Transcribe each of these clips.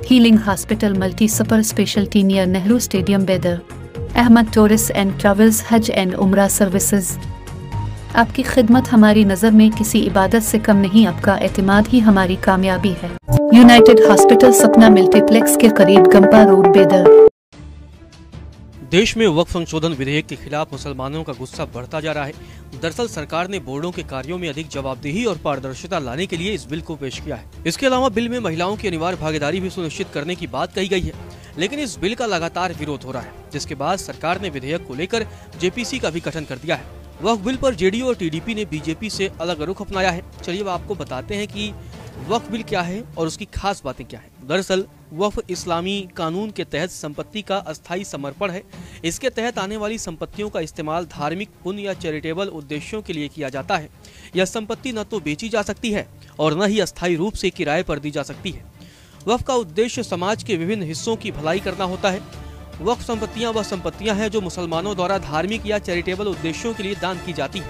Healing hospital multi super speciality near Nehru stadium बेदर। Ahmad tourist and travels हज and उम्रा services. आपकी खिदमत हमारी नज़र में किसी इबादत से कम नहीं, आपका एतमाद ही हमारी कामयाबी है। यूनाइटेड हॉस्पिटल सपना मल्टीप्लेक्स के करीब गंपा रोड बेदर। देश में वक्फ संशोधन विधेयक के खिलाफ मुसलमानों का गुस्सा बढ़ता जा रहा है। दरअसल सरकार ने बोर्डों के कार्यों में अधिक जवाबदेही और पारदर्शिता लाने के लिए इस बिल को पेश किया है। इसके अलावा बिल में महिलाओं की अनिवार्य भागीदारी भी सुनिश्चित करने की बात कही गई है, लेकिन इस बिल का लगातार विरोध हो रहा है, जिसके बाद सरकार ने विधेयक को लेकर जेपीसी का भी गठन कर दिया है। वक्फ बिल पर जेडीयू और टीडीपी ने बीजेपी से अलग रुख अपनाया है। चलिए अब आपको बताते हैं कि वक्फ बिल क्या है और उसकी खास बातें क्या है। दरअसल वक्फ इस्लामी कानून के तहत संपत्ति का अस्थायी समर्पण है। इसके तहत आने वाली संपत्तियों का इस्तेमाल धार्मिक, पुण्य या चैरिटेबल उद्देश्यों के लिए किया जाता है। यह संपत्ति न तो बेची जा सकती है और न ही अस्थायी रूप से किराए पर दी जा सकती है। वक्फ का उद्देश्य समाज के विभिन्न हिस्सों की भलाई करना होता है। वक्फ संपत्तियां वह संपत्तियां हैं जो मुसलमानों द्वारा धार्मिक या चैरिटेबल उद्देश्यों के लिए दान की जाती है।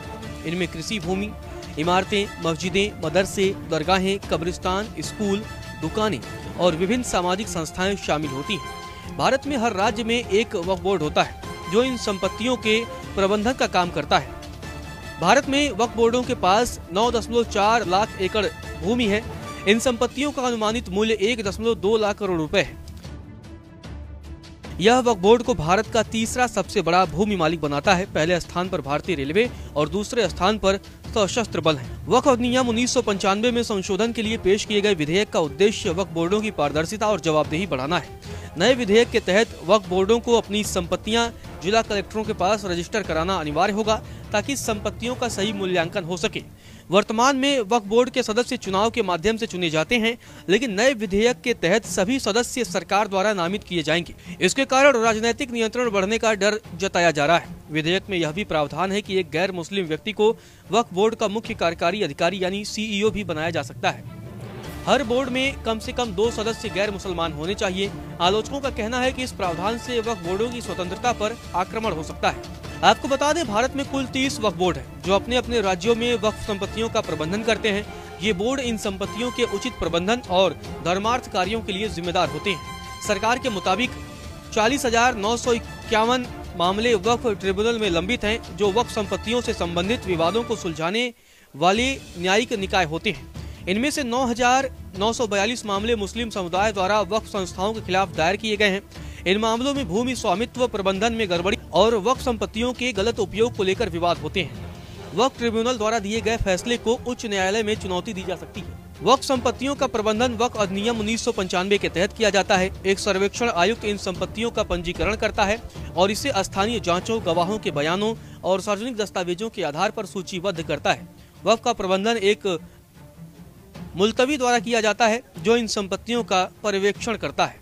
इनमें कृषि भूमि, इमारतें, मस्जिदें, मदरसे, दरगाहें, कब्रिस्तान, स्कूल, दुकानें और विभिन्न सामाजिक संस्थाएं शामिल होती हैं। भारत में हर राज्य में एक वक्फ बोर्ड होता है जो इन संपत्तियों के प्रबंधन का काम करता है। भारत में वक्फ बोर्डों के पास 9.4 लाख एकड़ भूमि है। इन संपत्तियों का अनुमानित मूल्य 1.2 लाख करोड़ रुपए है। यह वक्फ बोर्ड को भारत का तीसरा सबसे बड़ा भूमि मालिक बनाता है। पहले स्थान पर भारतीय रेलवे और दूसरे स्थान पर सशस्त्र बल है। वक्फ अधिनियम 1995 में संशोधन के लिए पेश किए गए विधेयक का उद्देश्य वक्फ बोर्डों की पारदर्शिता और जवाबदेही बढ़ाना है। नए विधेयक के तहत वक्फ बोर्डों को अपनी संपत्तियां जिला कलेक्टरों के पास रजिस्टर कराना अनिवार्य होगा ताकि संपत्तियों का सही मूल्यांकन हो सके। वर्तमान में वक्फ बोर्ड के सदस्य चुनाव के माध्यम से चुने जाते हैं, लेकिन नए विधेयक के तहत सभी सदस्य सरकार द्वारा नामित किए जाएंगे। इसके कारण राजनीतिक नियंत्रण बढ़ने का डर जताया जा रहा है। विधेयक में यह भी प्रावधान है कि एक गैर मुस्लिम व्यक्ति को वक्फ बोर्ड का मुख्य कार्यकारी अधिकारी यानी सीईओ भी बनाया जा सकता है। हर बोर्ड में कम से कम 2 सदस्य गैर मुसलमान होने चाहिए। आलोचकों का कहना है कि इस प्रावधान से वक्फ बोर्डों की स्वतंत्रता पर आक्रमण हो सकता है। आपको बता दें, भारत में कुल 30 वक्फ बोर्ड है जो अपने अपने राज्यों में वक्फ संपत्तियों का प्रबंधन करते हैं। ये बोर्ड इन संपत्तियों के उचित प्रबंधन और धर्मार्थ कार्यों के लिए जिम्मेदार होते हैं। सरकार के मुताबिक 40,951 मामले वक्फ ट्रिब्यूनल में लंबित हैं, जो वक्फ संपत्तियों से संबंधित विवादों को सुलझाने वाले न्यायिक निकाय होते हैं। इनमें से 9,942 मामले मुस्लिम समुदाय द्वारा वक्फ संस्थाओं के खिलाफ दायर किए गए हैं। इन मामलों में भूमि स्वामित्व प्रबंधन में गड़बड़ी और वक्फ संपत्तियों के गलत उपयोग को लेकर विवाद होते हैं। वक्फ ट्रिब्यूनल द्वारा दिए गए फैसले को उच्च न्यायालय में चुनौती दी जा सकती है। वक्फ संपत्तियों का प्रबंधन वक्फ अधिनियम 1995 के तहत किया जाता है। एक सर्वेक्षण आयुक्त इन संपत्तियों का पंजीकरण करता है और इसे स्थानीय जांचों, गवाहों के बयानों और सार्वजनिक दस्तावेजों के आधार पर सूचीबद्ध करता है। वक्फ का प्रबंधन एक मुल्तवी द्वारा किया जाता है जो इन संपत्तियों का पर्यवेक्षण करता है।